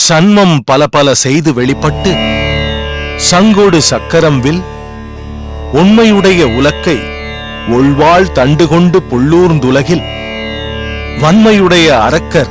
சன்மம் பல பல செய்து வெளிப்பட்டு சங்கொடு சக்கரம் வில் உண்மையுடைய உலக்கை ஒள்வாள் தண்டு கொண்டு புள்ளூர்ந்துலகில் வன்மையுடைய அரக்கர்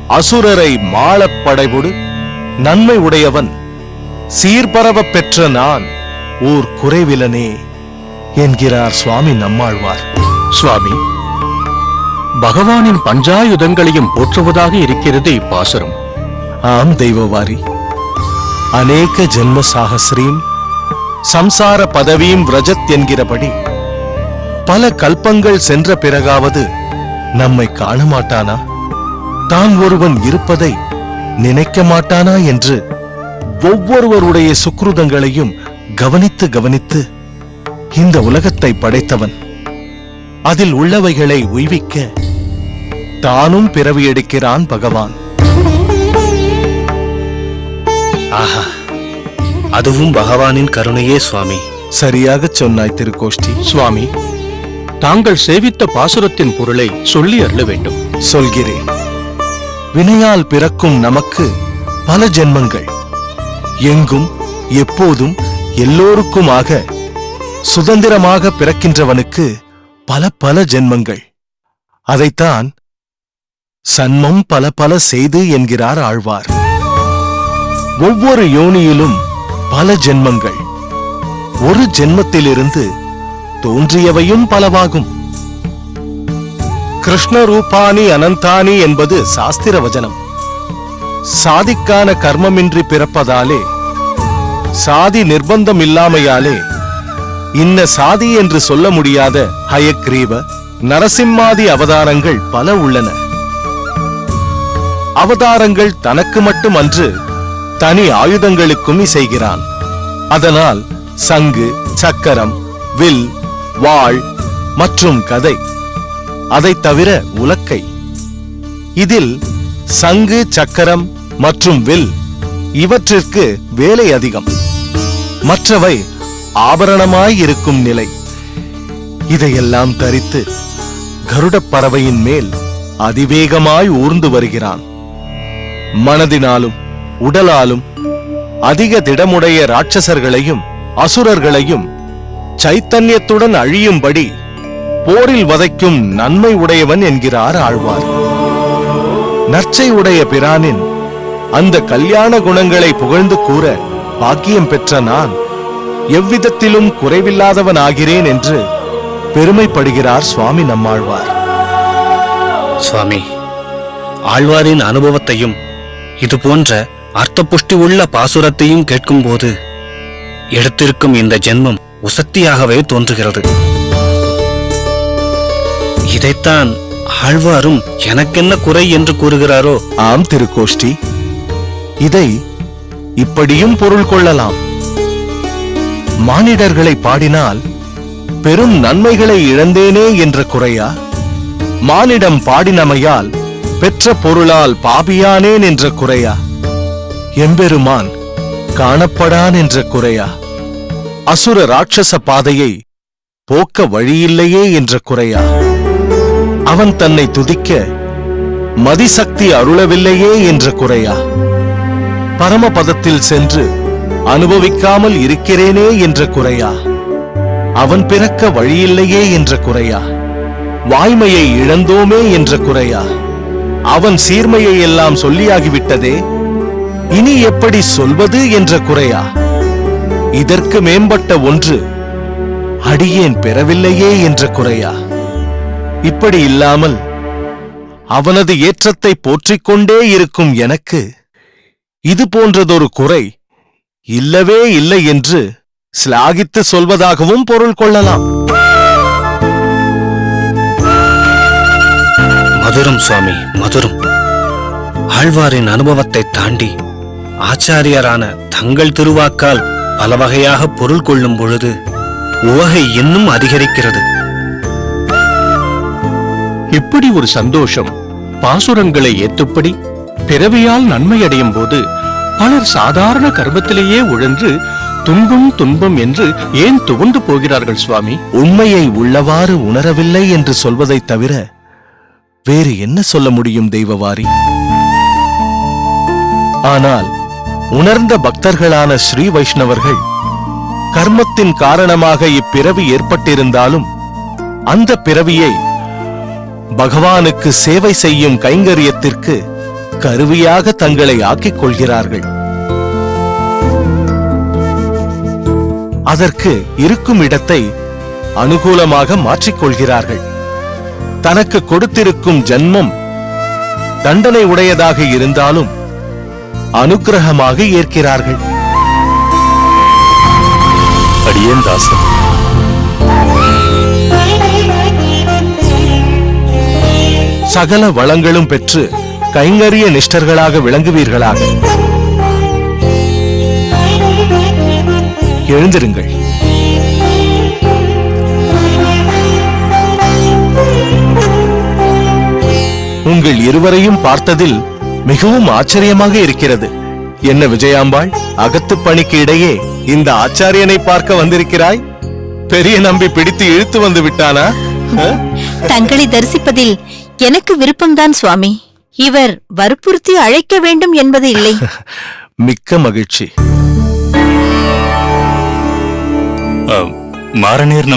அசுரரை மாளப் படைபொடு நன்மை உடையவன் சீர்பரவப் பெற்ற நான் ஓர் குறைவிலனே என்கிறார் சுவாமி நம்மாழ்வார். சுவாமி, பகவானின் பஞ்சாயுதங்களையும் போற்றுவதாக இருக்கிறது இப்பாசுரம். ஆம் தெய்வவாரி, அநேக ஜென்ம சாகஸ்ரீம் சம்சார பதவியும் விரஜத் என்கிறபடி பல கல்பங்கள் சென்ற பிறகாவது நம்மை காண மாட்டானா, தான் ஒருவன் இருப்பதை நினைக்க மாட்டானா என்று ஒவ்வொருவருடைய சுக்ருதங்களையும் கவனித்து கவனித்து இந்த உலகத்தை படைத்தவன் அதில் உள்ளவைகளை உய்விக்க தானும் பிறவி எடுக்கிறான் பகவான். ஆஹா, அதுவும் பகவானின் கருணையே சுவாமி. சரியாகச் சொன்னாய் திருக்கோஷ்டி. சுவாமி, தாங்கள் சேவித்த பாசுரத்தின் பொருளை சொல்லி அருள வேண்டும். சொல்கிறேன். வினையால் பிறக்கும் நமக்கு பல ஜென்மங்கள், எங்கும் எப்போதும் எல்லோருக்குமாக சுதந்திரமாக பிறக்கின்றவனுக்கு பல பல ஜென்மங்கள். அதைத்தான் சன்மம் பல பல செய்து என்கிறார் ஆழ்வார். ஒவ்வொரு யோனியிலும் பல ஜென்மங்கள், ஒரு ஜென்மத்திலிருந்து தோன்றியவையும் பலவாகும். கிருஷ்ண ரூபானி அனந்தானி என்பது சாஸ்திர வசனம். சாதிக்கான கர்மமின்றி பிறப்பதாலே, சாதி நிர்பந்தம் இல்லாமையாலே இன்ன சாதி என்று சொல்ல முடியாத ஹயக்ரீவ நரசிம்மாதி அவதாரங்கள் பல உள்ளன. அவதாரங்கள் தனக்கு மட்டுமன்று தனி ஆயுதங்களுக்கும் இசைகிறான். அதனால் சங்கு, சக்கரம், வில், வாள் மற்றும் கதை, அதைத் தவிர உலக்கை. இதில் சங்கு, சக்கரம் மற்றும் வில் இவற்றிற்கு வேலை அதிகம். மற்றவை ஆபரணமாயிருக்கும் நிலை. இதையெல்லாம் தரித்து கருடப் பறவையின் மேல் அதிவேகமாய் ஊர்ந்து வருகிறான். மனதினாலும் உடலாலும் அதிக திடமுடைய ராட்சசர்களையும் அசுரர்களையும் சைத்தன்யத்துடன் அழியும்படி போரில் வதைக்கும் நன்மை உடையவன் என்கிறார் ஆழ்வார். நற்சை உடைய பிரானின் அந்த கல்யாண குணங்களை புகழ்ந்து கூற பாக்கியம் பெற்ற நான் எவ்விதத்திலும் குறைவில்லாதவன் ஆகிறேன் என்று பெருமைப்படுகிறார் சுவாமி நம்மாழ்வார். சுவாமி, ஆழ்வாரின் அனுபவத்தையும் இது போன்ற அர்த்த புஷ்டி உள்ள பாசுரத்தையும் கேட்கும்போது எடுத்திருக்கும் இந்த ஜென்மம் உசத்தியாகவே தோன்றுகிறது. இதைத்தான் ஆழ்வாரும் எனக்கென்ன குறை என்று கூறுகிறாரோ? ஆம் திருக்கோஷ்டி, இதை இப்படியும் பொருள் கொள்ளலாம். மானிடர்களை பாடினால் பெரும் நன்மைகளை இழந்தேனே என்ற குறையா, மானிடம் பாடினமையால் பெற்ற பொருளால் பாபியானேன் என்ற குறையா, எம்பெருமான் காணப்படான் என்ற குறையா, அசுர ராட்சச பாதையை போக்க வழியில்லையே என்ற குறையா, அவன் தன்னை துதிக்க மதிசக்தி அருளவில்லையே என்ற குறையா, பரமபதத்தில் சென்று அனுபவிக்காமல் இருக்கிறேனே என்ற குறையா, அவன் பிறக்க வழியில்லையே என்ற குறையா, வாய்மையை இழந்தோமே என்ற குறையா, அவன் சீர்மையை எல்லாம் சொல்லியாகிவிட்டதே, இனி எப்படி சொல்வது என்ற குறையா, இதற்கு மேம்பட்ட ஒன்று அடியேன் பெறவில்லையே என்ற குறையா, இப்படி இல்லாமல் அவனது ஏற்றத்தை போற்றிக் கொண்டே இருக்கும் எனக்கு இது போன்றதொரு குறை இல்லவே இல்லை என்று சிலாகித்து சொல்வதாகவும் பொருள் கொள்ளலாம். மதுரம் சுவாமி, மதுரம். ஆழ்வாரின் அனுபவத்தை தாண்டி ஆச்சாரியரான தங்கள் திருவாக்கால் பல வகையாக பொருள் கொள்ளும் பொழுது உவகை இன்னும் அதிகரிக்கிறது. இப்படி ஒரு சந்தோஷம் பாசுரங்களை ஏற்றுப்படி பிறவியால் நன்மையடையும் போது பலர் சாதாரண கர்மத்திலேயே உழன்று துன்பம் துன்பம் என்று ஏன் துவண்டு போகிறார்கள் சுவாமி? உண்மையை உள்ளவாறு உணரவில்லை என்று சொல்வதைத் தவிர வேறு என்ன சொல்ல முடியும் தெய்வவாரி? ஆனால் உணர்ந்த பக்தர்களான ஸ்ரீ வைஷ்ணவர்கள் கர்மத்தின் காரணமாக இப்பிறவி ஏற்பட்டிருந்தாலும் அந்த பிறவியை பகவானுக்கு சேவை செய்யும் கைங்கரியத்திற்கு கருவியாக தங்களை ஆக்கிக் கொள்கிறார்கள். அதற்கு இருக்கும் இடத்தை அனுகூலமாக மாற்றிக்கொள்கிறார்கள். தனக்கு கொடுத்திருக்கும் ஜன்மம் தண்டனை உடையதாக இருந்தாலும் அனுக்கிரகமாக ஏற்கிறார்கள். அடியேன் தாசன். சகல வளங்களும் பெற்று கைங்கரிய நிஷ்டர்களாக விளங்குவீர்களாக. எழுந்திருங்கள். உங்கள் இருவரையும் பார்த்ததில் மிகவும் ஆச்சரியமாக இருக்கிறது. என்ன விஜயாம்பாள், அகத்து பணிக்கு இடையே இந்த ஆச்சாரியனை பார்க்க வந்திருக்கிறாய்? பெரிய நம்பி பிடித்து இழுத்து வந்து விட்டானா? தங்களை தரிசிப்பதில் எனக்கு விருப்பம்தான் சுவாமி. இவர் வற்புறுத்தி அழைக்க வேண்டும் என்பது இல்லை. மிக்க மகிழ்ச்சி. மாரநேர்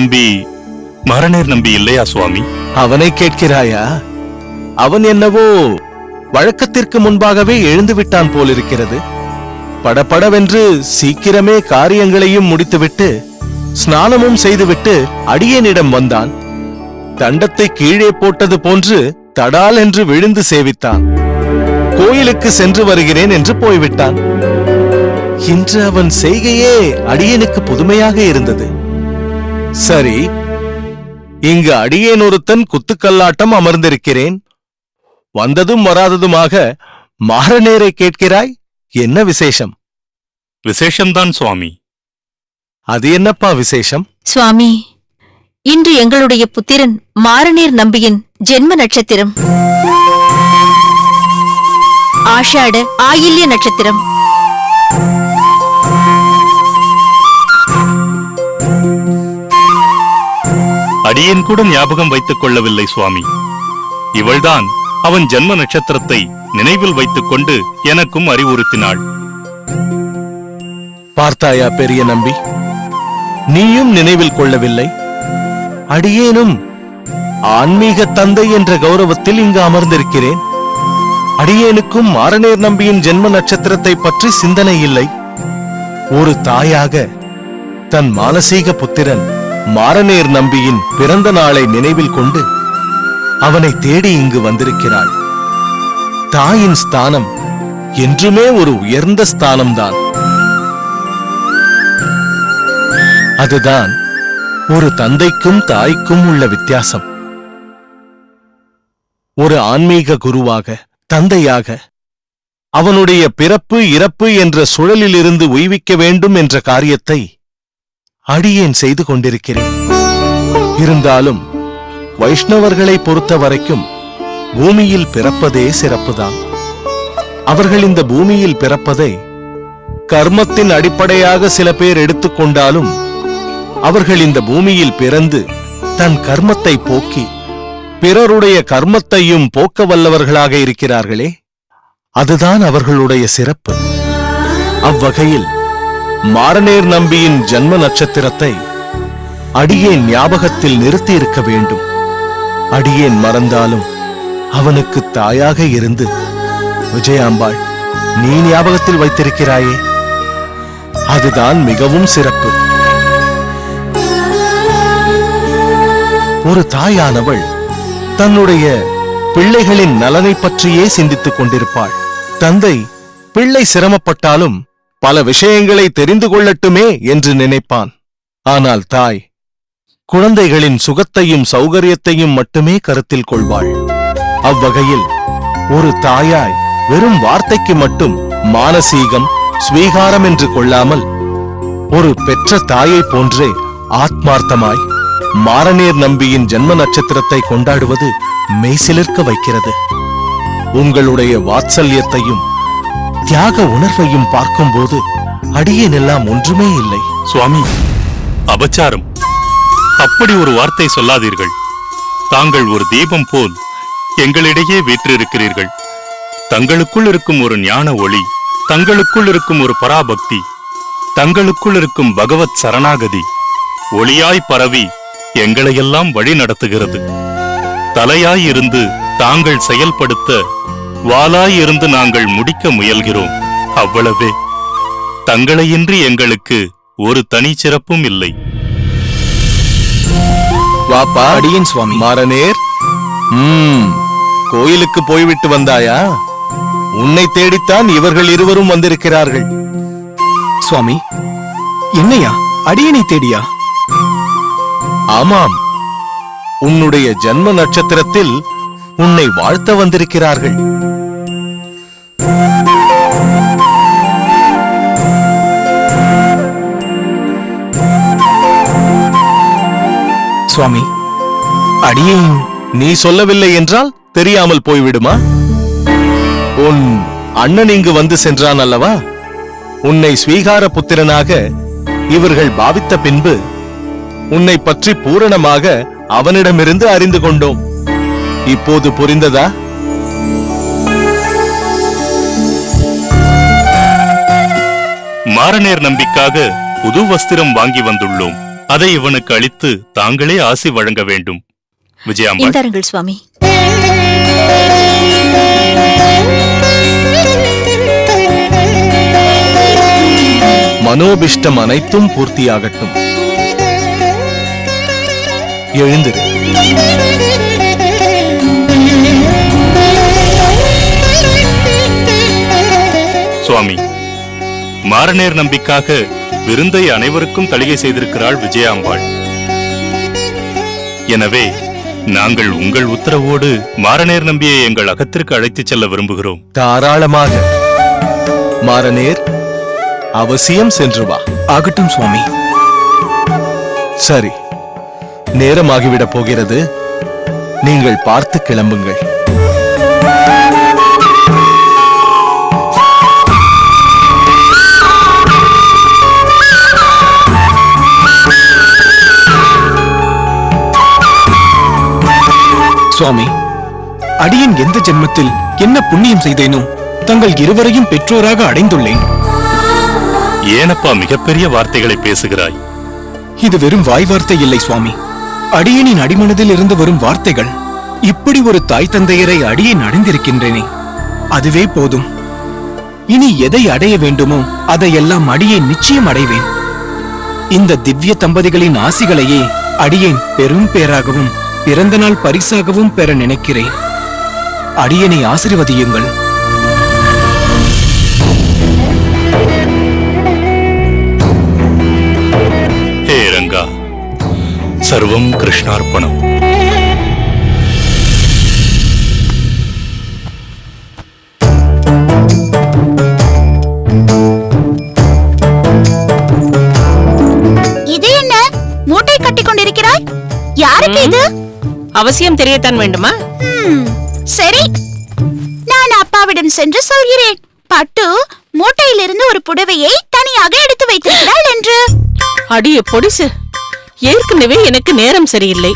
நம்பி இல்லையா சுவாமி? அவனை கேட்கிறாயா? அவன் என்னவோ வழக்கத்திற்கு முன்பாகவே எழுந்து விட்டான் போலிருக்கிறது. படபடவென்று சீக்கிரமே காரியங்களையும் முடித்துவிட்டு ஸ்நானமும் செய்துவிட்டு அடியேனிடம் வந்தான். தண்டத்தை கீழே போட்டது போன்று தடால் என்று விழுந்து சேவித்தான். கோயிலுக்கு சென்று வருகிறேன் என்று போய்விட்டான். இன்று அவன் செய்கையே அடியேனுக்கு புதுமையாக இருந்தது. சரி, இங்கு அடியேன் ஒருத்தன் குத்துக்கல்லாட்டம் அமர்ந்திருக்கிறேன். வந்ததும் வராததுமாக மாரநேரை கேட்கிறாய், என்ன விசேஷம்? விசேஷம்தான் சுவாமி. அது என்னப்பா விசேஷம்? சுவாமி, இன்று எங்களுடைய புத்திரன் மாரநேர் நம்பியின் ஜென்ம நட்சத்திரம் ஆஷாட ஆயில்ய நட்சத்திரம். அடியேன் கூட ஞாபகம் வைத்துக் கொள்ளவில்லை சுவாமி. இவள்தான் அவன் ஜென்ம நட்சத்திரத்தை நினைவில் வைத்துக் கொண்டு எனக்கும் அறிவுறுத்தினாள். பார்த்தாயா பெரிய நம்பி, நீயும் நினைவில் கொள்ளவில்லை. அடியேனும் ஆன்மீக தந்தை என்ற கௌரவத்தில் இங்கு அமர்ந்திருக்கிறேன். அடியேனுக்கும் மாரநேர் நம்பியின் ஜென்ம நட்சத்திரத்தை பற்றி சிந்தனை இல்லை. ஒரு தாயாக தன் மானசீக புத்திரன் மாரநேர் நம்பியின் பிறந்த நாளை நினைவில் கொண்டு அவனை தேடி இங்கு வந்திருக்கிறாள். தாயின் ஸ்தானம் என்றுமே ஒரு உயர்ந்த ஸ்தானம்தான். அதுதான் ஒரு தந்தைக்கும் தாய்க்கும் உள்ள வித்தியாசம். ஒரு ஆன்மீக குருவாக, தந்தையாக அவனுடைய பிறப்பு இறப்பு என்ற சுழலிலிருந்து உய்விக்க வேண்டும் என்ற காரியத்தை அடியேன் செய்து கொண்டிருக்கிறேன். இருந்தாலும் வைஷ்ணவர்களை பொறுத்த வரைக்கும் பூமியில் பிறப்பதே சிறப்புதான். அவர்கள் இந்த பூமியில் பிறப்பதை கர்மத்தின் அடிப்படையாக சில பேர் எடுத்துக்கொண்டாலும் அவர்கள் இந்த பூமியில் பிறந்து தன் கர்மத்தை போக்கி பிறருடைய கர்மத்தையும் போக்க வல்லவர்களாக இருக்கிறார்களே, அதுதான் அவர்களுடைய சிறப்பு. அவ்வகையில் மாரநேர் நம்பியின் ஜன்ம நட்சத்திரத்தை அடியேன் ஞாபகத்தில் நிறுத்தி இருக்க வேண்டும். அடியேன் மறந்தாலும் அவனுக்கு தாயாக இருந்து விஜயாம்பாள் நீ ஞாபகத்தில் வைத்திருக்கிறாயே, அதுதான் மிகவும் சிறப்பு. ஒரு தாயானவள் தன்னுடைய பிள்ளைகளின் நலனை பற்றியே சிந்தித்துக் கொண்டிருப்பாள். தந்தை பிள்ளை சிரமப்பட்டாலும் பல விஷயங்களை தெரிந்து கொள்ளட்டுமே என்று நினைப்பான். ஆனால் தாய் குழந்தைகளின் சுகத்தையும் சௌகரியத்தையும் மட்டுமே கருத்தில் கொள்வாள். அவ்வகையில் ஒரு தாயாய் வெறும் வார்த்தைக்கு மட்டும் மானசீகம் ஸ்வீகாரம் என்று கொள்ளாமல் ஒரு பெற்ற தாயை போன்றே ஆத்மார்த்தமாய் மாரநேர் நம்பியின் ஜன்ம நட்சத்திரத்தை கொண்டாடுவது மெய்சிலிர்க்க வைக்கிறது. உங்களுடைய வாத்சல்யத்தையும் தியாக உணர்வையும் பார்க்கும்போது அடியேனெல்லாம் ஒன்றுமே இல்லை. சுவாமி, அபச்சாரம். அப்படி ஒரு வார்த்தை சொல்லாதீர்கள். தாங்கள் ஒரு தீபம் போல் எங்களிடையே வீற்றிருக்கிறீர்கள். தங்களுக்குள் இருக்கும் ஒரு ஞான ஒளி தங்களுக்குள் இருக்கும் ஒரு பராபக்தி, தங்களுக்குள் இருக்கும் பகவத் சரணாகதி ஒளியாய் பரவி எங்களையெல்லாம் வழி நடத்துகிறது. தலையாய் இருந்து தாங்கள் செயல்படுத்த, வாளாய் இருந்து நாங்கள் முடிக்க முயல்கிறோம். அவ்வளவே. தங்களையின்றி எங்களுக்கு ஒரு தனி சிறப்பும் இல்லை. வாப்பா அடியேன் சுவாமி. மாறனேர், கோயிலுக்கு போய்விட்டு வந்தாயா? உன்னை தேடித்தான் இவர்கள் இருவரும் வந்திருக்கிறார்கள். சுவாமி, என்னையா அடியனை தேடியா? ஆமாம், உன்னுடைய ஜன்ம நட்சத்திரத்தில் உன்னை வாழ்த்த வந்திருக்கிறார்கள். சுவாமி, அடியேன். நீ சொல்லவில்லை என்றால் தெரியாமல் போய்விடுமா? உன் அண்ணன் இங்கு வந்து சென்றான் அல்லவா? உன்னை ஸ்வீகார புத்திரனாக இவர்கள் பாவித்த பின்பு உன்னை பற்றி பூரணமாக அவனிடமிருந்து அறிந்து கொண்டோம். இப்போது புரிந்ததா? மாறனேர் நம்பிக்காக புது வஸ்திரம் வாங்கி வந்துள்ளோம். அதை இவனுக்கு அளித்து தாங்களே ஆசி வழங்க வேண்டும். விஜயாம்பாள், இந்தாருங்கள் சுவாமி. மனோபிஷ்டம் அனைத்தும் பூர்த்தியாகட்டும். எழுந்திரு. சுவாமி, மாறனேர் நம்பிக்காக விருந்தை அனைவருக்கும் தளிகை செய்திருக்கிறாள் விஜயாம்பாள். எனவே நாங்கள் உங்கள் உத்தரவோடு மாறனேர் நம்பியை எங்கள் அகத்திற்கு அழைத்துச் செல்ல விரும்புகிறோம். தாராளமாக. மாறனேர், அவசியம் சென்று வா. ஆகட்டும் சுவாமி. சரி, நேரமாகிவிடப் போகிறது. நீங்கள் பார்த்து கிளம்புங்கள். சுவாமி, அடியேன் எந்த ஜென்மத்தில் என்ன புண்ணியம் செய்தேனோ தங்கள் இருவரையும் பெற்றோராக அடைந்துள்ளேன். ஏனப்பா மிகப்பெரிய வார்த்தைகளை பேசுகிறாய்? இது வெறும் வாய் வார்த்தை இல்லை சுவாமி. அடியேனின் அடிமனதில் இருந்து வரும் வார்த்தைகள். இப்படி ஒரு தாய் தந்தையரை அடியேன் அடைந்திருக்கின்றேனே, அதுவே போதும். இனி எதை அடைய வேண்டுமோ அதையெல்லாம் அடியேன் நிச்சயம் அடைவேன். இந்த திவ்ய தம்பதிகளின் ஆசிகளையே அடியேன் பெரும் பேராகவும் பிறந்த நாள் பரிசாகவும் பெற நினைக்கிறேன். அடியனை ஆசீர்வதியுங்கள். ஹே ரங்கா, சர்வம் கிருஷ்ணார்ப்பணம். இது என்ன மூட்டை கட்டிக் கொண்டிருக்கிறாய்? யாருக்கு இது? அவசியம் தெரியத்தான் வேண்டுமா? சரி, நான் அப்பாவிடம் சென்று சொல்கிறேன். பட்டு மூட்டையிலிருந்து ஒரு புடவையை தனியாக எடுத்து வைத்திருக்கிறாள் என்று. அடியே பொடிசு, ஏற்கனவே எனக்கு நேரம் சரியில்லை.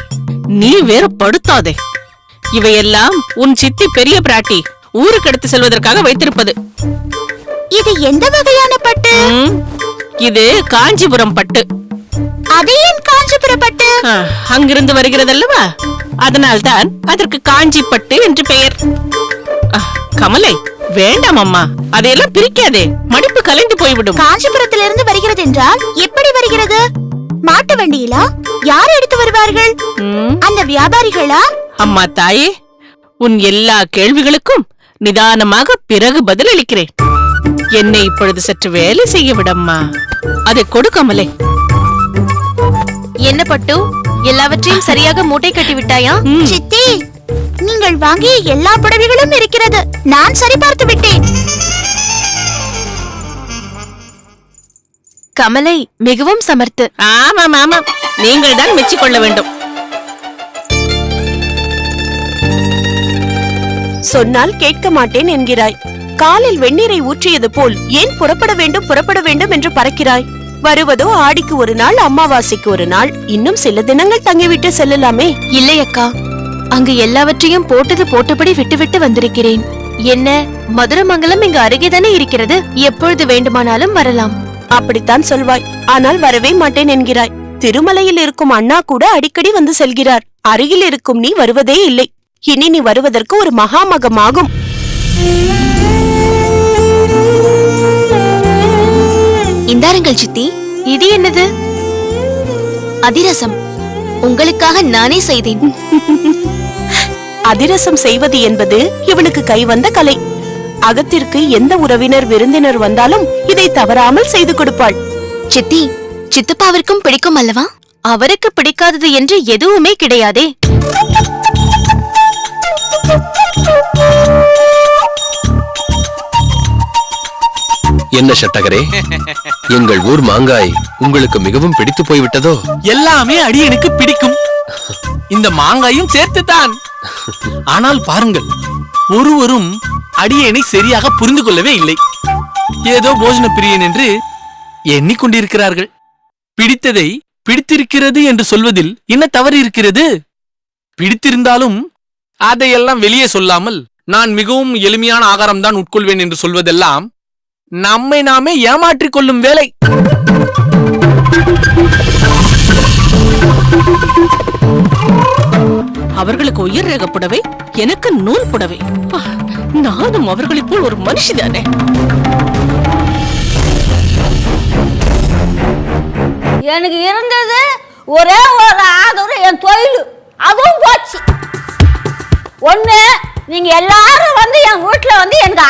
நீ வேற படுத்தாதே. இவையெல்லாம் உன் சித்தி பெரிய பிராட்டி ஊருக்கு எடுத்து செல்வதற்காக வைத்திருப்பது. இது எந்த வகையான பட்டு? இது காஞ்சிபுரம் பட்டு. அது ஏன் காஞ்சிபுரம் பட்டு? அங்கிருந்து வருகிறதல்லவா, அதனால்தான் அதற்கு காஞ்சி பட்டு என்று பெயர். கமலை, வேண்டாம் அம்மா, அதையெல்லாம் பிரிக்காதே, மடிப்பு கலைந்து போய்விடும். காஞ்சிபுரத்திலிருந்து வருகிறது என்றால் எப்படி வருகிறது? மாட்டு வண்டியிலா? யார் எடுத்து வருவார்கள்? அந்த வியாபாரிகளா? அம்மா தாயே, உன் எல்லா கேள்விகளுக்கும் நிதானமாக பிறகு பதிலளிக்கிறேன். என்னை இப்பொழுது சற்று வேலை செய்ய விடம்மா. அதை கொடு கமலை. என்ன பட்டு, எல்லாவற்றையும் சரியாக மூட்டை கட்டி விட்டாயா? சித்தி, நீங்கள் வாங்கிய எல்லா புடவைகளும் இருக்கிறது. நான் சரி பார்த்து விட்டேன். கமலை மிகவும் சமர்த்து. ஆமாம் ஆமாம், நீங்கள் தான் மெச்சிக்கொள்ள வேண்டும். சொன்னால் கேட்க மாட்டேன் என்கிறாய். காலில் வெந்நீரை ஊற்றியது போல் ஏன் புறப்பட வேண்டும் என்று பறக்கிறாய்? வருவதோ ஆடிக்கு ஒரு நாள், அமாவாசைக்கு ஒரு நாள், இன்னும் சில தினங்கள் தங்கிவிட்டு செல்லலாமே. இல்லை அக்கா, அங்கு எல்லாவற்றையும் போட்டது போட்டபடி விட்டுவிட்டு வந்திருக்கிறேன். என்ன, மதுரமங்கலம் இங்கு அருகேதானே இருக்கிறது, எப்பொழுது வேண்டுமானாலும் வரலாம். அப்படித்தான் சொல்வாய், ஆனால் வரவே மாட்டேன் என்கிறாய். திருமலையில் இருக்கும் அண்ணா கூட அடிக்கடி வந்து செல்கிறார். அருகில் இருக்கும் நீ வருவதே இல்லை. இனி நீ வருவதற்கு ஒரு மகாமகமாகும். இந்தாருங்கள் சித்தி. இது என்னது? அதிரசம். உங்களுக்காக நானே செய்தேன். அதிரசம் செய்வது என்பது இவனுக்கு கைவந்த கலை. அகத்திற்கு எந்த உறவினர் விருந்தினர் வந்தாலும் இதை தவறாமல் செய்து கொடுப்பாள். சித்தி, சித்தப்பாவிற்கும் பிடிக்கும் அல்லவா? அவருக்கு பிடிக்காதது என்று எதுவுமே கிடையாதே. என்ன சட்டகரே, எங்கள் ஊர் மாங்காய் உங்களுக்கு மிகவும் பிடித்து போய்விட்டதோ? எல்லாமே அடியனுக்கு பிடிக்கும், இந்த மாங்காயும் சேர்த்துத்தான். ஆனால் பாருங்கள், ஒருவரும் அடியனை சரியாக புரிந்து கொள்ளவே இல்லை. ஏதோ போஜன பிரியன் என்று எண்ணிக்கொண்டிருக்கிறார்கள். பிடித்ததை பிடித்திருக்கிறது என்று சொல்வதில் என்ன தவறு இருக்கிறது? பிடித்திருந்தாலும் அதையெல்லாம் வெளியே சொல்லாமல் நான் மிகவும் எளிமையான ஆகாரம்தான் உட்கொள்வேன் என்று சொல்வதெல்லாம் நம்மை நாமே ஏமாற்றிக் கொள்ளும் வேலை. அவர்களுக்கு உயர் ரக புடவை, எனக்கு நூல் புடவை. நானும் அவர்களைப் போல் ஒரு மனுஷிதானே. எனக்கு இருந்தது ஒரே ஒரு ஆதரவு, என் தொழில், அதுவும் போச்சு. ஒண்ணு, நீங்க எல்லாரும் வந்து என் வீட்டுல வந்து எனக்கு